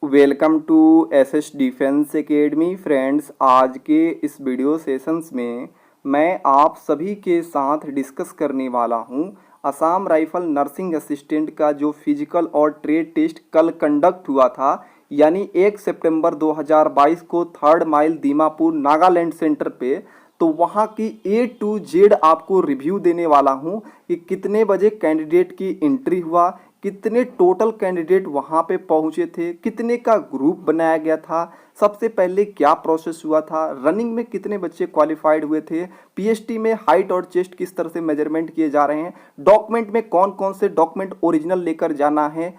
Welcome to SS defence academy friends. आज के इस वीडियो सेशंस में मैं आप सभी के साथ डिस्कस करने वाला हूं असम राइफल नर्सिंग असिस्टेंट का जो फिजिकल और ट्रेड टेस्ट कल कंडक्ट हुआ था, यानी 1 सितंबर 2022 को 3rd mile Dimapur Nagaland centre पे। तो वहाँ की A to Z आपको रिव्यू देने वाला हूँ कि कितने बजे कैंडिडेट की एंट्री हुआ, कितने टोटल कैंडिडेट वहाँ पे पहुँचे थे, कितने का ग्रुप बनाया गया था, सबसे पहले क्या प्रोसेस हुआ था, रनिंग में कितने बच्चे क्वालिफाइड हुए थे, पीएसटी में हाइट और चेस्ट किस तरह से मेजरमेंट किए जा रहे हैं, डॉक्यूमेंट में कौन कौन से डॉक्यूमेंट ओरिजिनल लेकर जाना है,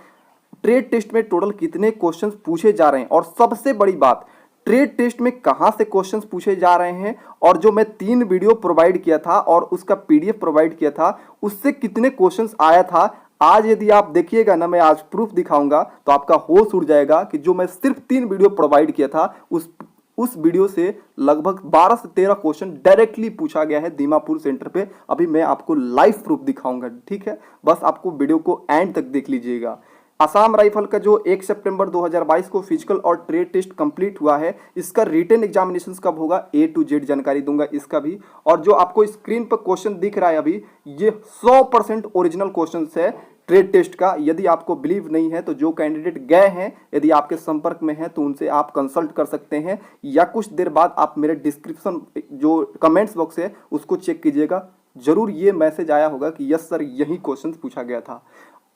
ट्रेड टेस्ट में टोटल कितने क्वेश्चंस पूछे जा रहे हैं, और सबसे बड़ी बात ट्रेड टेस्ट में कहां से क्वेश्चंस पूछे जा रहे हैं, और जो मैं 3 वीडियो प्रोवाइड किया था और उसका पीडीएफ प्रोवाइड किया था उससे कितने क्वेश्चंस आया था। आज यदि आप देखिएगा ना, मैं आज प्रूफ दिखाऊंगा तो आपका होश उड़ जाएगा कि जो मैं सिर्फ 3 वीडियो प्रोवाइड किया था उस वीडियो से लगभग 12 से 13 क्वेश्चन डायरेक्टली पूछा गया है दीमापुर सेंटर पे। अभी मैं आपको लाइव प्रूफ दिखाऊंगा, ठीक है। बस आपको वीडियो को एंड तक देख लीजिएगा। असम राइफल का जो 1 सितंबर 2022 को फिजिकल और ट्रेड टेस्ट कंप्लीट हुआ है, इसका रिटन एग्जामिनेशन कब होगा A to Z जानकारी दूंगा इसका भी। और जो आपको स्क्रीन पर क्वेश्चन दिख रहा है अभी, ये 100% ओरिजिनल क्वेश्चन है ट्रेड टेस्ट का। यदि आपको बिलीव नहीं है तो जो कैंडिडेट गए हैं, यदि आपके संपर्क में है तो उनसे आप कंसल्ट कर सकते हैं, या कुछ देर बाद आप मेरे डिस्क्रिप्शन जो कमेंट्स बॉक्स है उसको चेक कीजिएगा। जरूर ये मैसेज आया होगा कि यस सर यही क्वेश्चन पूछा गया था।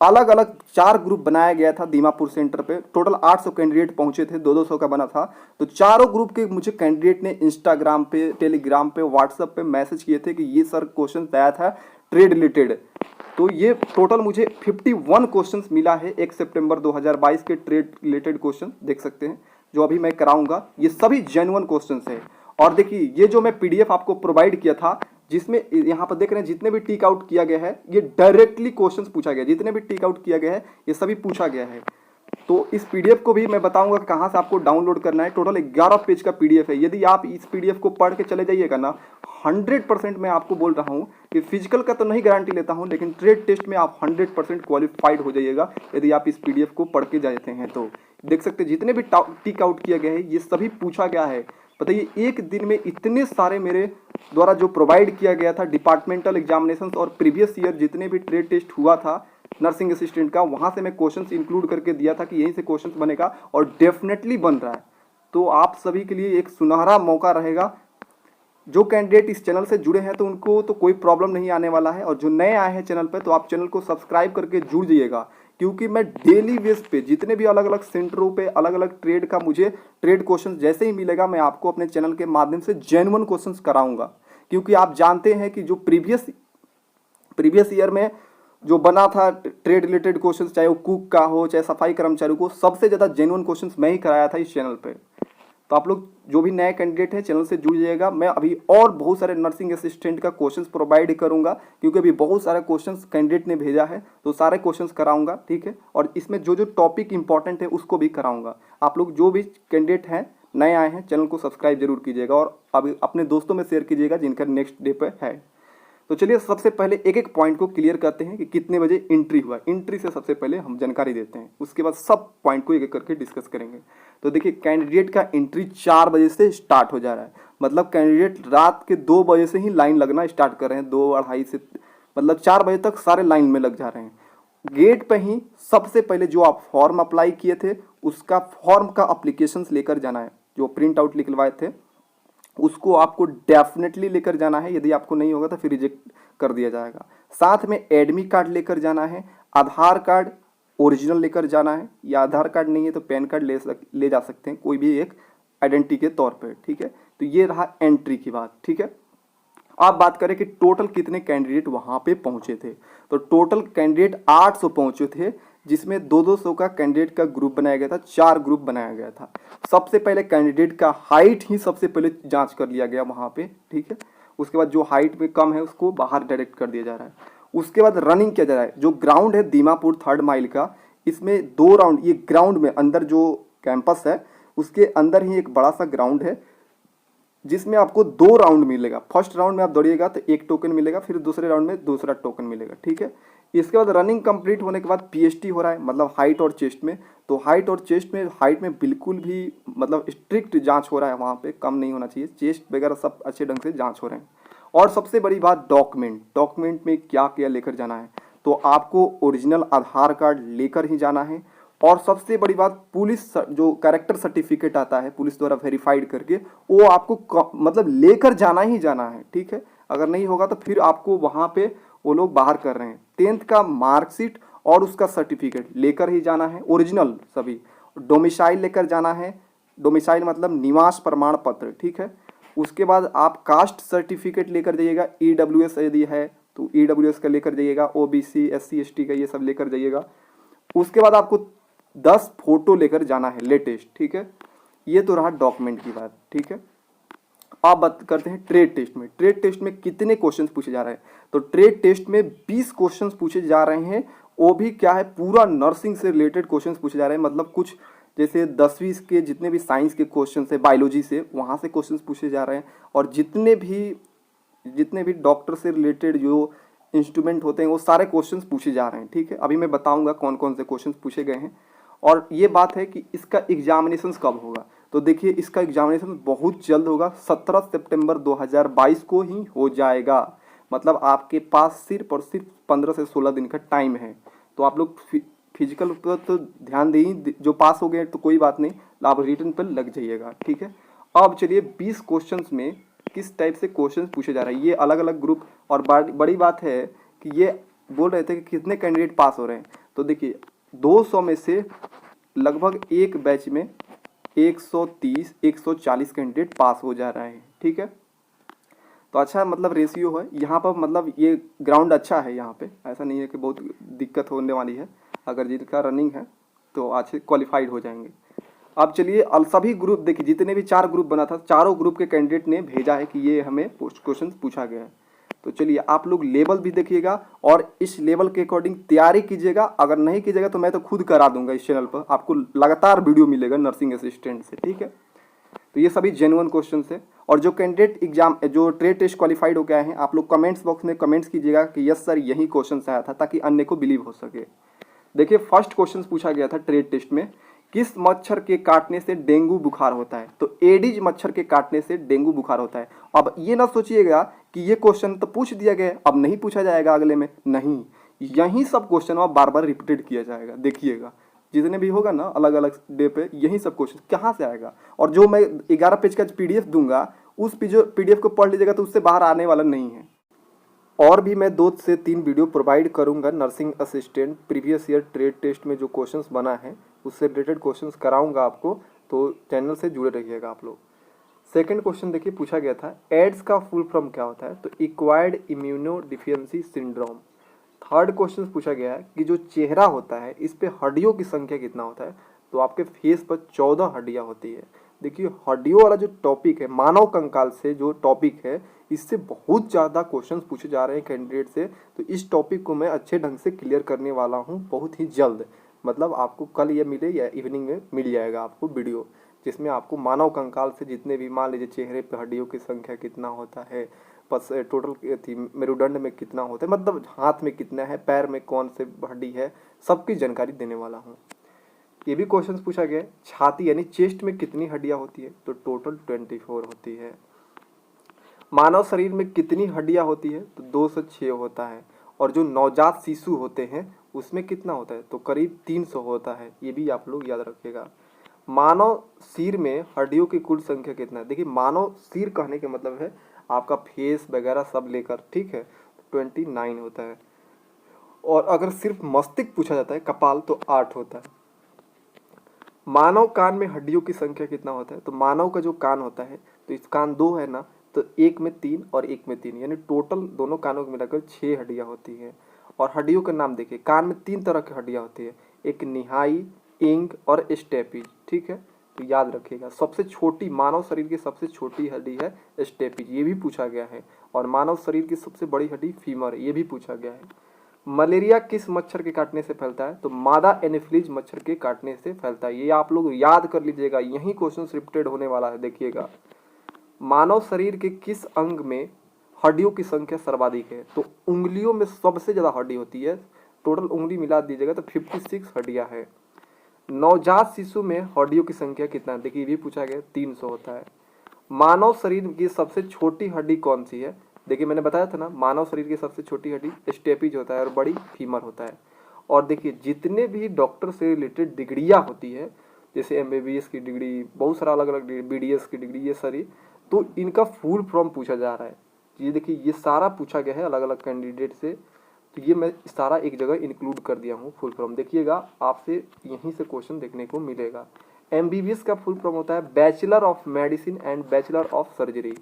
अलग अलग 4 ग्रुप बनाया गया था दीमापुर सेंटर पे। टोटल 800 कैंडिडेट पहुंचे थे, 200 का बना था। तो चारों ग्रुप के मुझे कैंडिडेट ने इंस्टाग्राम पे, टेलीग्राम पे, व्हाट्सएप पे मैसेज किए थे कि ये सर क्वेश्चन आया था ट्रेड रिलेटेड। तो ये टोटल मुझे 51 क्वेश्चंस मिला है 1 सितंबर 2022 के ट्रेड रिलेटेड क्वेश्चन देख सकते हैं जो अभी मैं कराऊंगा। ये सभी जेन्युइन क्वेश्चंस है। और देखिए ये जो मैं पीडीएफ आपको प्रोवाइड किया था, जिसमें यहाँ पर देख रहे हैं जितने भी टिक आउट किया गया है ये डायरेक्टली क्वेश्चंस पूछा गया, जितने भी टिक आउट किया गया है ये सभी पूछा गया है। तो इस पीडीएफ को भी मैं बताऊंगा कहाँ से आपको डाउनलोड करना है। टोटल 11 पेज का पीडीएफ है। यदि आप इस पीडीएफ को पढ़ के चले जाइएगा ना, 100% मैं आपको बोल रहा हूँ कि फिजिकल का तो नहीं गारंटी लेता हूँ, लेकिन ट्रेड टेस्ट में आप 100% क्वालिफाइड हो जाइएगा यदि आप इस पीडीएफ को पढ़ के जाते हैं। तो देख सकते हैं जितने भी टिक आउट किया गया है ये सभी पूछा गया है। बताइए एक दिन में इतने सारे मेरे द्वारा जो प्रोवाइड किया गया था डिपार्टमेंटल एग्जामिनेशंस और प्रीवियस ईयर जितने भी ट्रेड टेस्ट हुआ था नर्सिंग असिस्टेंट का, वहां से मैं क्वेश्चंस इंक्लूड करके दिया था कि यहीं से क्वेश्चंस बनेगा, और डेफिनेटली बन रहा है। तो आप सभी के लिए एक सुनहरा मौका रहेगा। जो कैंडिडेट इस चैनल से जुड़े हैं तो उनको तो कोई प्रॉब्लम नहीं आने वाला है, और जो नए आए हैं चैनल पे तो आप चैनल को सब्सक्राइब करके जुड़ जाइएगा, क्योंकि मैं डेली बेस पे जितने भी अलग अलग सेंटरों पे अलग अलग ट्रेड का मुझे ट्रेड क्वेश्चन जैसे ही मिलेगा मैं आपको अपने चैनल के माध्यम से जेन्युइन क्वेश्चंस कराऊंगा। क्योंकि आप जानते हैं कि जो प्रीवियस ईयर में जो बना था ट्रेड रिलेटेड क्वेश्चन, चाहे वो कुक का हो चाहे सफाई कर्मचारी को, सबसे ज़्यादा जेन्युइन क्वेश्चन मैं ही कराया था इस चैनल पर। तो आप लोग जो भी नए कैंडिडेट हैं चैनल से जुड़ जाइएगा। मैं अभी और बहुत सारे नर्सिंग असिस्टेंट का क्वेश्चंस प्रोवाइड करूंगा, क्योंकि अभी बहुत सारे क्वेश्चंस कैंडिडेट ने भेजा है, तो सारे क्वेश्चंस कराऊंगा, ठीक है। और इसमें जो जो टॉपिक इंपॉर्टेंट है उसको भी कराऊंगा। आप लोग जो भी कैंडिडेट हैं नए आए हैं चैनल को सब्सक्राइब जरूर कीजिएगा, और अभी अपने दोस्तों में शेयर कीजिएगा जिनका नेक्स्ट डे पर है। तो चलिए सबसे पहले एक एक पॉइंट को क्लियर करते हैं कि कितने बजे एंट्री हुआ। एंट्री से सबसे पहले हम जानकारी देते हैं, उसके बाद सब पॉइंट को एक एक करके डिस्कस करेंगे। तो देखिए कैंडिडेट का एंट्री 4 बजे से स्टार्ट हो जा रहा है। मतलब कैंडिडेट रात के 2 बजे से ही लाइन लगना स्टार्ट कर रहे हैं, 2-2:30 से, मतलब 4 बजे तक सारे लाइन में लग जा रहे हैं। गेट पे ही सबसे पहले जो आप फॉर्म अप्लाई किए थे उसका फॉर्म का अप्लीकेशन लेकर जाना है। जो प्रिंट आउट निकलवाए थे उसको आपको डेफिनेटली लेकर जाना है। यदि आपको नहीं होगा तो फिर रिजेक्ट कर दिया जाएगा। साथ में एडमिट कार्ड लेकर जाना है, आधार कार्ड ओरिजिनल लेकर जाना है, या आधार कार्ड नहीं है तो पैन कार्ड ले जा सकते हैं, कोई भी एक आइडेंटिटी के तौर पर, ठीक है। तो ये रहा एंट्री की बात, ठीक है। आप बात करें कि टोटल कितने कैंडिडेट वहां पे पहुंचे थे, तो टोटल कैंडिडेट 800 पहुंचे थे, जिसमें 200 का कैंडिडेट का ग्रुप बनाया गया था, 4 ग्रुप बनाया गया था। सबसे पहले कैंडिडेट का हाइट ही सबसे पहले जांच कर लिया गया वहां पे, ठीक है। उसके बाद जो हाइट में कम है उसको बाहर डायरेक्ट कर दिया जा रहा है। उसके बाद रनिंग किया जा रहा है। जो ग्राउंड है दीमापुर 3rd माइल का, इसमें 2 राउंड, ये ग्राउंड में अंदर जो कैंपस है उसके अंदर ही एक बड़ा सा ग्राउंड है, जिसमें आपको 2 राउंड मिलेगा। फर्स्ट राउंड में आप दौड़िएगा तो 1 टोकन मिलेगा, फिर दूसरे राउंड में दूसरा टोकन मिलेगा, ठीक है। इसके बाद रनिंग कंप्लीट होने के बाद पीएचडी हो रहा है, मतलब हाइट और चेस्ट में। तो हाइट और चेस्ट में, हाइट में बिल्कुल भी मतलब स्ट्रिक्ट जांच हो रहा है, वहाँ पे कम नहीं होना चाहिए, चेस्ट वगैरह सब अच्छे ढंग से जांच हो रहे हैं। और सबसे बड़ी बात डॉक्यूमेंट, डॉक्यूमेंट में क्या क्या लेकर जाना है, तो आपको ओरिजिनल आधार कार्ड लेकर ही जाना है। और सबसे बड़ी बात पुलिस जो कैरेक्टर सर्टिफिकेट आता है पुलिस द्वारा वेरीफाइड करके, वो आपको मतलब लेकर जाना ही जाना है, ठीक है। अगर नहीं होगा तो फिर आपको वहाँ पे वो लोग बाहर कर रहे हैं। 10th का मार्कशीट और उसका सर्टिफिकेट लेकर ही जाना है, ओरिजिनल सभी। डोमिसाइल लेकर जाना है, डोमिसाइल मतलब निवास प्रमाण पत्र, ठीक है। उसके बाद आप कास्ट सर्टिफिकेट लेकर जाइएगा, ईडब्ल्यूएस यदि है तो ईडब्ल्यूएस का लेकर जाइएगा, ओबीसी एससी एसटी का ये सब लेकर जाइएगा। उसके बाद आपको 10 फोटो लेकर जाना है लेटेस्ट, ठीक है। ये तो रहा डॉक्यूमेंट की बात, ठीक है। अब बात करते हैं ट्रेड टेस्ट में। ट्रेड टेस्ट में कितने क्वेश्चंस पूछे जा रहे हैं, तो ट्रेड टेस्ट में 20 क्वेश्चंस पूछे जा रहे हैं। वो भी क्या है, पूरा नर्सिंग से रिलेटेड क्वेश्चंस पूछे जा रहे हैं, मतलब कुछ जैसे 10वीं के जितने भी साइंस के क्वेश्चन है, बायोलॉजी से, वहाँ से क्वेश्चंस पूछे जा रहे हैं। और जितने भी डॉक्टर से रिलेटेड जो इंस्ट्रूमेंट होते हैं वो सारे क्वेश्चंस पूछे जा रहे हैं, ठीक है। अभी मैं बताऊंगा कौन कौन से क्वेश्चंस पूछे गए हैं। और ये बात है कि इसका एग्जामिनेशन कब होगा, तो देखिए इसका एग्जामिनेशन बहुत जल्द होगा, 17 सितंबर 2022 को ही हो जाएगा। मतलब आपके पास सिर्फ और सिर्फ 15 से 16 दिन का टाइम है। तो आप लोग फिजिकल पर तो ध्यान दें, जो पास हो गए तो कोई बात नहीं, आप रिटर्न पर लग जाइएगा, ठीक है। अब चलिए 20 क्वेश्चंस में किस टाइप से क्वेश्चन पूछे जा रहे हैं, ये अलग अलग ग्रुप। और बड़ी बात है कि ये बोल रहे थे कि कितने कैंडिडेट पास हो रहे हैं, तो देखिए 200 में से लगभग एक बैच में 130-140 कैंडिडेट पास हो जा रहे हैं, ठीक है। तो अच्छा मतलब रेशियो है यहाँ पर, मतलब ये ग्राउंड अच्छा है यहाँ पे, ऐसा नहीं है कि बहुत दिक्कत होने वाली है। अगर जिनका रनिंग है तो अच्छे क्वालिफाइड हो जाएंगे। अब चलिए सभी ग्रुप देखिए, जितने भी 4 ग्रुप बना था, चारों ग्रुप के कैंडिडेट ने भेजा है कि ये हमें पोस्ट क्वेश्चन पूछा गया है। तो चलिए आप लोग लेवल भी देखिएगा और इस लेवल के अकॉर्डिंग तैयारी कीजिएगा। अगर नहीं कीजिएगा तो मैं तो खुद करा दूंगा इस चैनल पर, आपको लगातार वीडियो मिलेगा नर्सिंग असिस्टेंट से, ठीक है। तो ये सभी जेन्युइन क्वेश्चन है। और जो कैंडिडेट एग्जाम जो ट्रेड टेस्ट क्वालिफाइड हो गए हैं, आप लोग कमेंट्स बॉक्स में कमेंट्स कीजिएगा कि यस सर यही क्वेश्चन आया था, ताकि अन्य को बिलीव हो सके। देखिए फर्स्ट क्वेश्चन पूछा गया था ट्रेड टेस्ट में, किस मच्छर के काटने से डेंगू बुखार होता है, तो एडिज मच्छर के काटने से डेंगू बुखार होता है। अब ये ना सोचिएगा कि ये क्वेश्चन तो पूछ दिया गया, अब नहीं पूछा जाएगा अगले में, नहीं, यही सब क्वेश्चन अब बार बार रिपीटेड किया जाएगा। देखिएगा जितने भी होगा ना अलग अलग डे पे, यही सब क्वेश्चन कहाँ से आएगा। और जो मैं 11 पेज का पीडीएफ दूंगा, उस पीडीएफ को पढ़ लीजिएगा तो उससे बाहर आने वाला नहीं है। और भी मैं 2 से 3 वीडियो प्रोवाइड करूंगा nursing assistant previous year trade test में जो क्वेश्चंस बना है उससे रिलेटेड क्वेश्चंस कराऊंगा आपको, तो चैनल से जुड़े रहिएगा आप लोग। सेकंड क्वेश्चन देखिए पूछा गया था, एड्स का फुल फॉर्म क्या होता है, तो acquired immuno deficiency syndrome. Third question पूछा गया है कि जो चेहरा होता है इस पे हड्डियों की संख्या कितना होता है, तो आपके फेस पर 14 हड्डियां होती है। देखिए हड्डियों वाला जो टॉपिक है, मानव कंकाल से जो टॉपिक है, इससे बहुत ज़्यादा क्वेश्चंस पूछे जा रहे हैं कैंडिडेट से। तो इस टॉपिक को मैं अच्छे ढंग से क्लियर करने वाला हूँ बहुत ही जल्द, मतलब आपको कल ये मिले या इवनिंग में मिल जाएगा आपको वीडियो, जिसमें आपको मानव कंकाल से जितने भी, मान लीजिए चेहरे पर हड्डियों की संख्या कितना होता है, बस टोटल थी मेरुदंड में कितना होता है, मतलब हाथ में कितना है, पैर में कौन से हड्डी है, सबकी जानकारी देने वाला हूँ। ये भी क्वेश्चन पूछा गया, छाती यानी चेस्ट में कितनी हड्डियां होती है, तो टोटल 24 होती है। मानव शरीर में कितनी हड्डियां होती है, तो 2 से 6 होता है। और जो नवजात शिशु होते हैं उसमें कितना होता है, तो करीब 300 होता है, ये भी आप लोग याद रखिएगा। मानव सिर में हड्डियों की कुल संख्या कितना है, देखिए मानव सिर कहने के मतलब है आपका फेस वगैरह सब लेकर, ठीक है, 29 होता है। और अगर सिर्फ मस्तिष्क पूछा जाता है, कपाल, तो 8 होता है। मानव कान में हड्डियों की संख्या कितना होता है, तो मानव का जो कान होता है, तो इस कान 2 है ना, तो एक में 3 और एक में 3, यानी टोटल दोनों कानों को मिलाकर 6 हड्डियां होती हैं। और हड्डियों के नाम देखिए, कान में 3 तरह की हड्डियां होती है, एक निहाई, इंग और स्टेपिज, ठीक है, तो याद रखिएगा। सबसे छोटी, मानव शरीर की सबसे छोटी हड्डी है स्टेपिज, ये भी पूछा गया है। और मानव शरीर की सबसे बड़ी हड्डी फीमर, ये भी पूछा गया है। मलेरिया किस मच्छर के काटने से फैलता है, तो मादा एनोफिलीज मच्छर के काटने से फैलता है, ये आप लोग याद कर लीजिएगा, यही क्वेश्चन रिपीटेड होने वाला है। देखिएगा मानव शरीर के किस अंग में हड्डियों की संख्या सर्वाधिक है, तो उंगलियों में सबसे ज्यादा हड्डी होती है, टोटल उंगली मिला दीजिएगा तो 56 हड्डियां है। नवजात शिशु में हड्डियों की संख्या कितना है, देखिए ये भी पूछा गया, 300 होता है। मानव शरीर की सबसे छोटी हड्डी कौन सी है, देखिए मैंने बताया था ना, मानव शरीर की सबसे छोटी हड्डी स्टेपिज होता है और बड़ी फीमर होता है। और देखिए जितने भी डॉक्टर से रिलेटेड डिग्रियां होती है, जैसे एमबीबीएस की डिग्री, बहुत सारा अलग अलग बीडीएस की डिग्री, ये सारी, तो इनका फुल फॉर्म पूछा जा रहा है। ये देखिए ये सारा पूछा गया है अलग अलग कैंडिडेट से, तो ये मैं सारा एक जगह इंक्लूड कर दिया हूँ फुल फॉर्म। देखिएगा आपसे यहीं से क्वेश्चन देखने को मिलेगा। एमबीबीएस का फुल फॉर्म होता है bachelor of medicine and bachelor of surgery.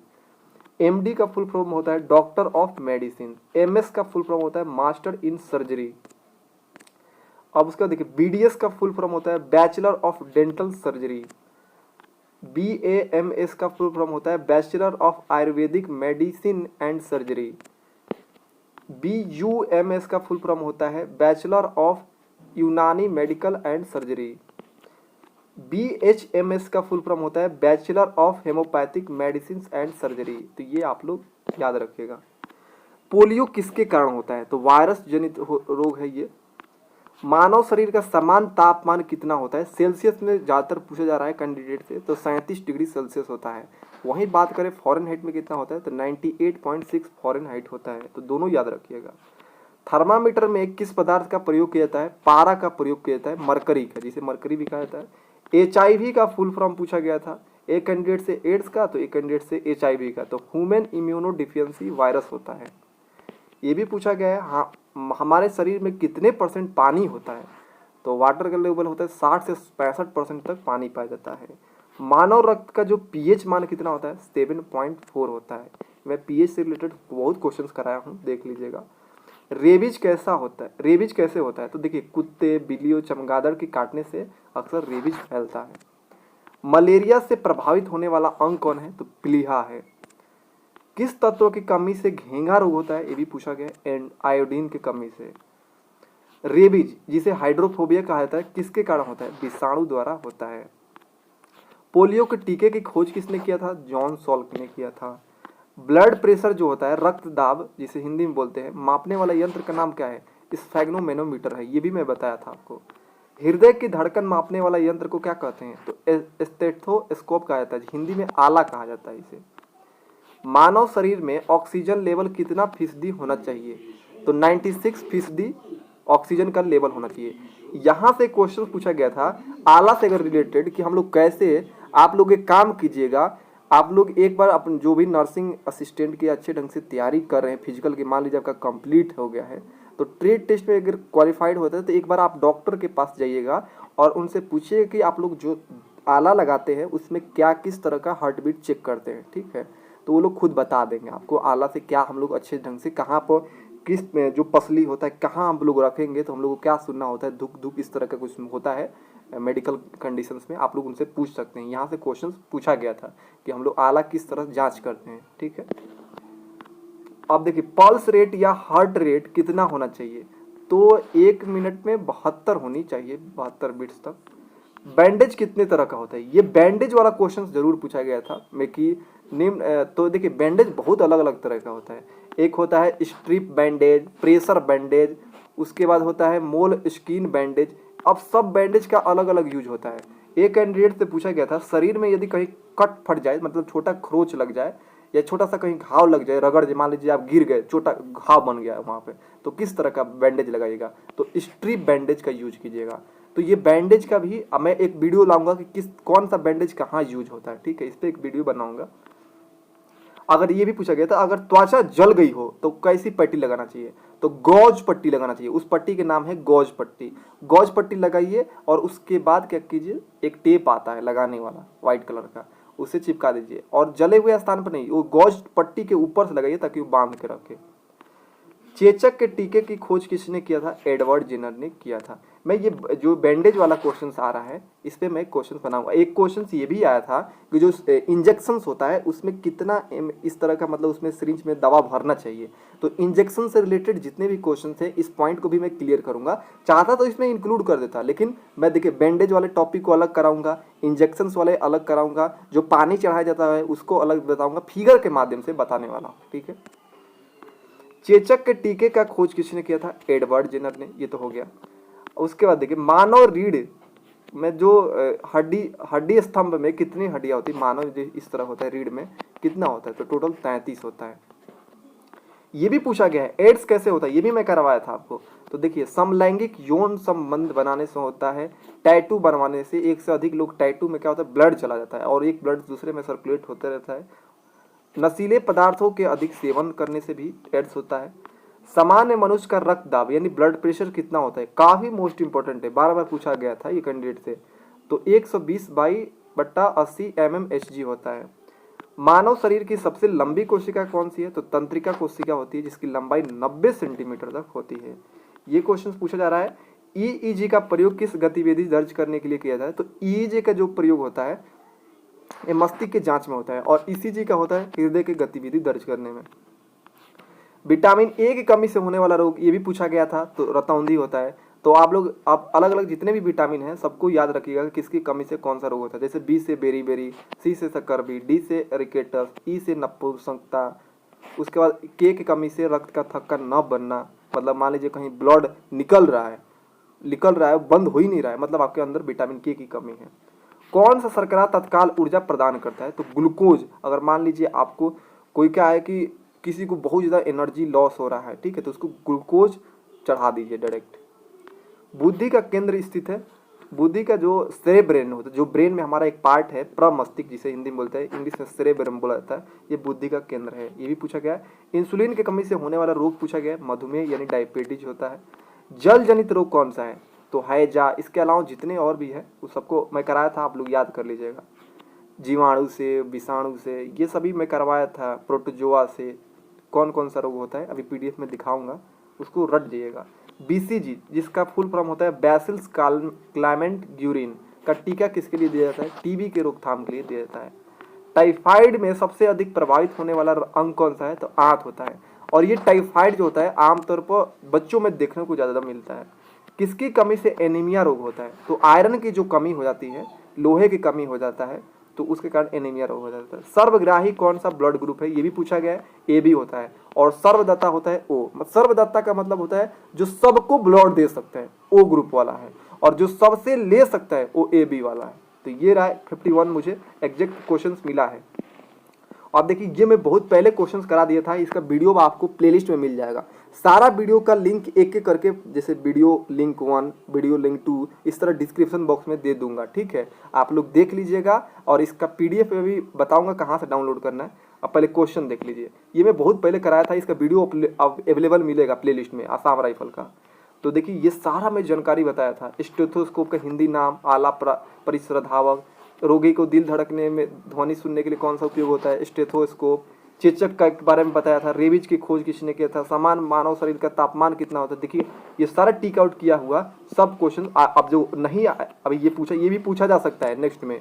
MD का फुल फॉर्म होता है डॉक्टर ऑफ मेडिसिन। एमएस का फुल फॉर्म होता है मास्टर इन सर्जरी। अब उसका देखिए बीडीएस का फुल फॉर्म होता है bachelor of dental surgery. BAMS का फुल फॉर्म होता है bachelor of Ayurvedic medicine and surgery. BUMS का फुल फॉर्म होता है बैचलर ऑफ यूनानी मेडिकल एंड सर्जरी। बीएचएमएस का फुल फॉर्म होता है bachelor of homeopathic medicine and surgery. तो ये आप लोग याद रखिएगा। पोलियो किसके कारण होता है, तो वायरस जनित रोग है ये। मानव शरीर का समान तापमान कितना होता है, सेल्सियस में ज़्यादातर पूछा जा रहा है कैंडिडेट से, तो 37 डिग्री सेल्सियस होता है। वहीं बात करें फॉरेनहाइट में कितना होता है, तो 98.6 फॉरेनहाइट होता है। तो दोनों याद रखिएगा। थर्मामीटर में किस पदार्थ का प्रयोग किया जाता है, पारा का प्रयोग किया जाता है, मरकरी का, जिसे मरकरी भी कहा जाता है। HIV का फुल फॉर्म पूछा गया था, एक कैंडिडेट से एड्स का, तो एक कैंडिडेट से HIV का, तो ह्यूमन इम्यूनो डिफिशियंसी वायरस होता है। ये भी पूछा गया है, हाँ हमारे शरीर में कितने % पानी होता है, तो वाटर का लेवल होता है 60 से 65% तक पानी पाया जाता है। मानव रक्त का जो पीएच मान कितना होता है, 7.4 होता है। मैं पीएच से रिलेटेड बहुत क्वेश्चंस कराया हूँ, देख लीजिएगा। रेबीज कैसा होता है, रेबीज कैसे होता है, तो देखिए कुत्ते, बिल्लियों, चमगादड़ के काटने से अक्सर रेबीज फैलता है। मलेरिया से प्रभावित होने वाला अंग कौन है, तो प्लीहा है। किस तत्व की कमी से घेंघा रोग होता है, ये भी पूछा गया, एंड आयोडीन की कमी से। रेबीज जिसे हाइड्रोफोबिया कहा जाता है, किसके कारण होता है, विषाणु द्वारा होता है। पोलियो के टीके की खोज किसने किया था, जॉन सॉल्क ने किया था। ब्लड प्रेशर जो होता है, रक्त दाब जिसे हिंदी में बोलते हैं, मापने वाला यंत्र का नाम क्या है, स्फेग्नोमेनोमीटर है, ये भी मैं बताया था आपको। हृदय की धड़कन मापने वाला यंत्र को क्या कहते हैं, तो स्टेथोस्कोप कहा जाता है, हिंदी में आला कहा जाता है इसे। मानव शरीर में ऑक्सीजन लेवल कितना फीसदी होना चाहिए, तो 96% ऑक्सीजन का लेवल होना चाहिए। यहाँ से क्वेश्चन पूछा गया था आला से अगर रिलेटेड, कि हम लोग कैसे, आप लोग एक काम कीजिएगा, आप लोग एक बार अपन जो भी नर्सिंग असिस्टेंट की अच्छे ढंग से तैयारी कर रहे हैं फिजिकल की, मान लीजिए आपका कंप्लीट हो गया है, तो ट्रेड टेस्ट में अगर क्वालिफाइड होता है तो एक बार आप डॉक्टर के पास जाइएगा और उनसे पूछिए कि आप लोग जो आला लगाते हैं उसमें क्या किस तरह का हार्ट बीट चेक करते हैं, ठीक है। तो वो लोग खुद बता देंगे आपको आला से क्या हम लोग अच्छे ढंग से कहाँ पर किस में जो पसली होता है कहाँ हम लोग रखेंगे, तो हम लोग को क्या सुनना होता है, धुक धुक इस तरह का कुछ होता है मेडिकल कंडीशंस में, आप लोग उनसे पूछ सकते हैं। यहाँ से क्वेश्चन पूछा गया था कि हम लोग आला किस तरह जांच करते हैं, ठीक है। अब देखिए पल्स रेट या हार्ट रेट कितना होना चाहिए, तो 1 मिनट में 72 होनी चाहिए, 72 बीट्स तक। बैंडेज कितने तरह का होता है, ये बैंडेज वाला क्वेश्चन जरूर पूछा गया था मैं कि निम्न, तो देखिए बैंडेज बहुत अलग अलग तरह का होता है। एक होता है स्ट्रिप बैंडेज, प्रेशर बैंडेज, उसके बाद होता है मोल स्किन बैंडेज। अब सब बैंडेज का अलग अलग यूज होता है। एक कैंडिडेट से पूछा गया था शरीर में यदि कहीं कट फट जाए, मतलब छोटा खरोच लग जाए या छोटा सा कहीं घाव लग जाए, रगड़ जाए, मान लीजिए आप गिर गए, छोटा घाव बन गया वहाँ पे, तो किस तरह का बैंडेज लगाइएगा, तो स्ट्रिप बैंडेज का यूज कीजिएगा। तो ये बैंडेज का भी मैं एक वीडियो लाऊंगा कि कौन सा बैंडेज कहाँ यूज होता है, ठीक है, इस पर एक वीडियो बनाऊंगा। अगर ये भी पूछा गया था अगर त्वचा जल गई हो तो कैसी पट्टी लगाना चाहिए, तो गॉज पट्टी लगाना चाहिए। उस पट्टी के नाम है गॉज पट्टी। गॉज पट्टी लगाइए और उसके बाद क्या कीजिए, एक टेप आता है लगाने वाला व्हाइट कलर का, उसे चिपका दीजिए और जले हुए स्थान पर नहीं, वो गॉज पट्टी के ऊपर से लगाइए ताकि वो बांध के रखे। चेचक के टीके की खोज किसने किया था, एडवर्ड जेनर ने किया था। मैं ये जो बैंडेज वाला क्वेश्चन आ रहा है इस पे मैं क्वेश्चन बनाऊंगा। एक क्वेश्चन ये भी आया था कि जो इंजेक्शन होता है उसमें कितना इस तरह का, मतलब उसमें सिरिंज में दवा भरना चाहिए। तो इंजेक्शन से रिलेटेड जितने भी क्वेश्चन थे इस पॉइंट को भी मैं क्लियर करूंगा। चाहता तो इसमें इंक्लूड कर देता, लेकिन मैं देखिए बैंडेज वाले टॉपिक को अलग कराऊंगा, इंजेक्शन वाले अलग कराऊंगा, जो पानी चढ़ाया जाता है उसको अलग बताऊंगा, फिगर के माध्यम से बताने वाला हूँ, ठीक है। चेचक के टीके का खोज किसने किया था? एडवर्ड जेनर ने। ये तो हो गया। उसके बाद देखिए मानव रीढ़ में जो हड्डी स्तंभ में कितनी हड्डियां होती है? मानव जो इस तरह होता है रीढ़ में कितना होता है? तो टोटल 33 होता है। ये भी पूछा गया है एड्स कैसे होता है, ये भी मैं करवाया था आपको। तो देखिए समलैंगिक यौन संबंध बनाने से होता है, टैटू बनवाने से। एक से अधिक लोग टैटू में क्या होता है, ब्लड चला जाता है और एक ब्लड दूसरे में सर्कुलेट होते रहता है। नशीले पदार्थों के अधिक सेवन करने से भी एड्स होता है। सामान्य मनुष्य का रक्त दाब यानी ब्लड प्रेशर कितना होता है? काफी मोस्ट इंपॉर्टेंट है, बार बार पूछा गया था ये कैंडिडेट से। तो 120/80 mmHg होता है। मानव शरीर की सबसे लंबी कोशिका कौन सी है? तो तंत्रिका कोशिका होती है जिसकी लंबाई 90 सेंटीमीटर तक होती है। ये क्वेश्चन पूछा जा रहा है ईईजी का प्रयोग किस गतिविधि दर्ज करने के लिए किया जाए? तो ईईजी का जो प्रयोग होता है ये मस्तिष्क के जांच में होता है और ईसीजी का होता है हृदय की गतिविधि दर्ज करने में। विटामिन ए की कमी से होने वाला रोग ये भी पूछा गया था, तो रतौंधी होता है। तो आप अलग अलग जितने भी विटामिन हैं सबको याद रखिएगा कि किसकी कमी से कौन सा रोग होता है। जैसे बी से बेरी, सी से सकरबी, डी से रिकेटस, ई से नपुंसकता। उसके बाद के की कमी से रक्त का थक्का न बनना, मतलब मान लीजिए कहीं ब्लड निकल रहा है बंद हो ही नहीं रहा है, मतलब आपके अंदर विटामिन के की कमी है। कौन सा शर्करा तत्काल ऊर्जा प्रदान करता है? तो ग्लूकोज। अगर मान लीजिए आपको कोई क्या है कि किसी को बहुत ज़्यादा एनर्जी लॉस हो रहा है, ठीक है, तो उसको ग्लूकोज चढ़ा दीजिए डायरेक्ट। बुद्धि का केंद्र स्थित है। बुद्धि का जो सेरेब्रेन होता है, जो ब्रेन में हमारा एक पार्ट है प्रमस्तिष्क जिसे हिंदी में बोलते हैं, इंग्लिश में सेरेब्रम बोला जाता है, ये बुद्धि का केंद्र है। ये भी पूछा गया है। इंसुलिन की कमी से होने वाला रोग पूछा गया है, मधुमेह यानी डायबिटीज होता है। जल जनित रोग कौन सा है? तो हैजा। इसके अलावा जितने और भी है उस सबको मैं कराया था, आप लोग याद कर लीजिएगा। जीवाणु से, विषाणु से, ये सभी मैं करवाया था। प्रोटोजोआ से कौन कौन सा रोग होता है अभी पीडीएफ में दिखाऊंगा, उसको रट जाइएगा। बीसीजी जिसका फुल फॉर्म होता है बैसिलस क्लाइमेट ग्यूरिन का टीका किसके लिए दिया जाता है? टीबी के रोकथाम के लिए दिया जाता है। टाइफाइड में सबसे अधिक प्रभावित होने वाला अंग कौन सा है? तो आंत होता है। और ये टाइफाइड जो होता है आमतौर पर बच्चों में देखने को ज़्यादा मिलता है। किसकी कमी से एनीमिया रोग होता है? तो आयरन की जो कमी हो जाती है, लोहे की कमी हो जाता है, तो उसके कारण एनीमिया रोग हो जाता है। सर्वग्राही कौन सा ब्लड ग्रुप है? ये भी पूछा गया है, ए बी होता है। और सर्वदाता होता है ओ। सर्वदाता का मतलब होता है जो सबको ब्लड दे सकता है, ओ ग्रुप वाला है। और जो सबसे ले सकता है वो ए बी वाला है। तो ये रहा 51 मुझे एग्जैक्ट क्वेश्चंस मिला है। आप देखिए ये मैं बहुत पहले क्वेश्चंस करा दिया था, इसका वीडियो आपको प्लेलिस्ट में मिल जाएगा। सारा वीडियो का लिंक एक एक करके, जैसे वीडियो लिंक 1, वीडियो लिंक 2, इस तरह डिस्क्रिप्शन बॉक्स में दे दूंगा, ठीक है। आप लोग देख लीजिएगा और इसका पीडीएफ में भी बताऊंगा कहाँ से डाउनलोड करना है। अब पहले क्वेश्चन देख लीजिए, ये मैं बहुत पहले कराया था, इसका वीडियो अवेलेबल मिलेगा प्लेलिस्ट में आसाम राइफल का। तो देखिए ये सारा मैं जानकारी बताया था। स्टेथोस्कोप का हिंदी नाम, आला परिश्रधावक। रोगी को दिल धड़कने में ध्वनि सुनने के लिए कौन सा उपयोग होता है? स्टेथोस्कोप। चेचक का बारे में बताया था। रेबीज की खोज किसने किया था? समान मानव शरीर का तापमान कितना होता है? देखिए ये सारा टिक आउट किया हुआ सब क्वेश्चन अब जो नहीं अभी ये भी पूछा जा सकता है नेक्स्ट में,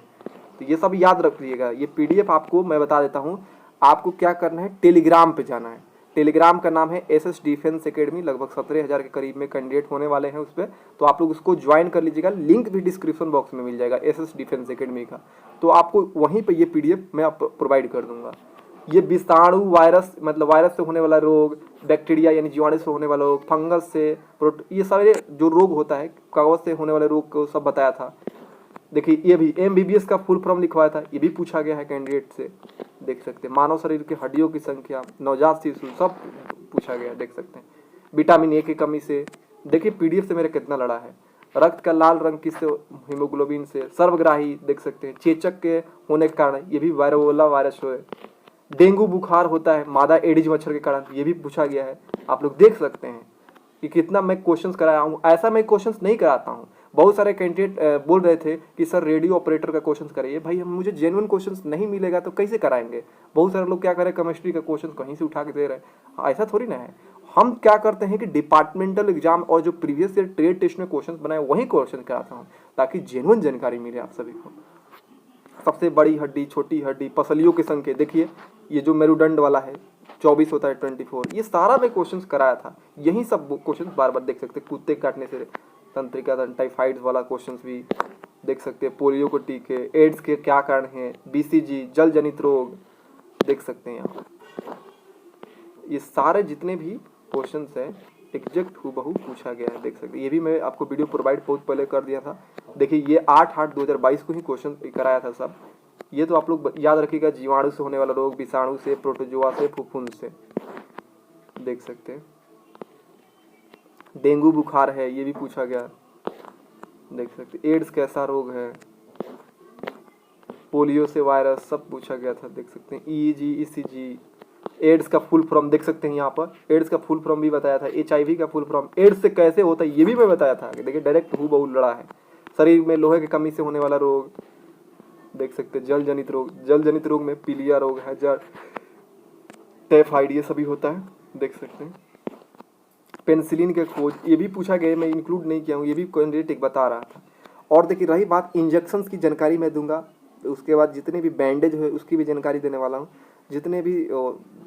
तो ये सब याद रख लीजिएगा। ये पीडीएफ आपको मैं बता देता हूँ, आपको क्या करना है, टेलीग्राम पे जाना है। टेलीग्राम का नाम है एसएस डिफेंस एकेडमी, लगभग 17,000 के करीब में कैंडिडेट होने वाले हैं उस पर, तो आप लोग उसको ज्वाइन कर लीजिएगा। लिंक भी डिस्क्रिप्शन बॉक्स में मिल जाएगा एसएस डिफेंस एकेडमी का, तो आपको वहीं पे ये पीडीएफ मैं प्रोवाइड कर दूंगा। ये विषाणु, वायरस मतलब वायरस से होने वाला रोग, बैक्टीरिया यानी जीवाणु से होने वाला रोग, फंगस से, ये सारे जो रोग होता है, कागज से होने वाले रोग को सब बताया था। देखिए ये भी एमबीबीएस का फुल फॉर्म लिखवाया था, ये भी पूछा गया है कैंडिडेट से, देख सकते हैं। मानव शरीर की हड्डियों की संख्या, नवजात शिशु, सब पूछा गया है, देख सकते हैं। विटामिन ए की कमी से, देखिए पीडीएफ से मेरा कितना लड़ा है। रक्त का लाल रंग किससे? हीमोग्लोबिन से। सर्वग्राही देख सकते हैं, चेचक के होने के कारण, ये भी वायरोला वायरस है। डेंगू बुखार होता है मादा एडिज मच्छर के कारण, ये भी पूछा गया है। आप लोग देख सकते हैं कि कितना मैं क्वेश्चंस कराया हूँ। ऐसा मैं क्वेश्चंस नहीं कराता हूँ। बहुत सारे कैंडिडेट बोल रहे थे कि सर रेडियो ऑपरेटर का क्वेश्चन कराइए। भाई हम मुझे जेन्युइन क्वेश्चंस नहीं मिलेगा तो कैसे कराएंगे? बहुत सारे लोग क्या करें, केमिस्ट्री का क्वेश्चन कहीं से उठा के दे रहे हैं, ऐसा थोड़ी ना है। हम क्या करते हैं कि डिपार्टमेंटल एग्जाम और जो प्रीवियस ईयर ट्रेड टेस्ट में क्वेश्चन बनाए वही क्वेश्चन कराता हूँ, ताकि जेन्युइन जानकारी मिले आप सभी को। सबसे बड़ी हड्डी, छोटी हड्डी, पसलियों के संख्या, देखिए ये जो मेरुदंड वाला है 24 होता है 24, ये सारा मैं क्वेश्चंस कराया था। यही सब क्वेश्चंस बार बार देख सकते हैं। कुत्ते काटने से तंत्रिका टाइफाइड वाला क्वेश्चंस भी देख सकते हैं। पोलियो को टीके, एड्स के क्या कारण हैं, बीसीजी, जल जनित रोग देख सकते हैं यहाँ। ये सारे जितने भी क्वेश्चन है एग्जैक्ट हूबहू पूछा गया है, देख सकते हैं। ये भी मैं आपको वीडियो प्रोवाइड बहुत पहले कर दिया था। देखिए ये 8/8/2022 को ही क्वेश्चन कराया था सब। ये तो आप लोग याद रखिएगा, जीवाणु से होने वाला रोग, विषाणु से, प्रोटोजोआ से, फफूंद से, देख सकते हैं। डेंगू बुखार है, ये भी पूछा गया, देख सकते हैं। एड्स कैसा रोग है, पोलियो से वायरस, सब पूछा गया था, देख सकते हैं। ईईजी, ईसीजी, एड्स का फुल फॉर्म देख सकते हैं यहाँ पर। एड्स का फुल फॉर्म भी बताया था। एचआईवी का फुल फॉर्म, एड्स से कैसे होता है ये भी मैं बताया था। देखिए डायरेक्ट हूबहू लड़ा है। शरीर में लोहे की कमी से होने वाला रोग, देख सकते हैं। जल जनित रोग, जल जनित रोग में पीलिया रोग है, टाइफाइड, ये सभी होता है, देख सकते हैं। पेनिसिलिन के खोज, ये भी पूछा गया, मैं इंक्लूड नहीं किया हूँ, ये भी कैंडिडेट एक बता रहा था। और देखिए रही बात इंजेक्शंस की जानकारी मैं दूंगा, उसके बाद जितने भी बैंडेज है उसकी भी जानकारी देने वाला हूँ। जितने भी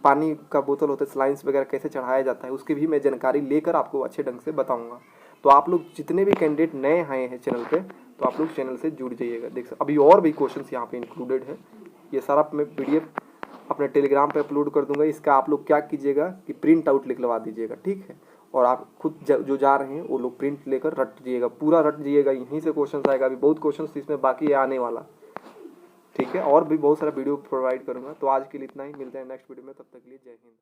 पानी का बोतल होता है, स्लाइंस वगैरह कैसे चढ़ाया जाता है, उसकी भी मैं जानकारी लेकर आपको अच्छे ढंग से बताऊंगा। तो आप लोग जितने भी कैंडिडेट नए आए हैं चैनल पे, तो आप लोग चैनल से जुड़ जाइएगा। देख सकते अभी और भी क्वेश्चन यहाँ पे इंक्लूडेड है। ये सारा मैं PDF अपने टेलीग्राम पे अपलोड कर दूंगा। इसका आप लोग क्या कीजिएगा कि प्रिंट आउट निकलवा दीजिएगा, ठीक है। और आप खुद जो जा रहे हैं वो लोग प्रिंट लेकर रट जाइएगा, पूरा रट जाइएगा, यहीं से क्वेश्चन आएगा। अभी बहुत क्वेश्चन इसमें बाकी है आने वाला, ठीक है। और भी बहुत सारा वीडियो प्रोवाइड करूंगा। तो आज के लिए इतना ही, मिलते हैं नेक्स्ट वीडियो में, तब तक के लिए जय हिंद।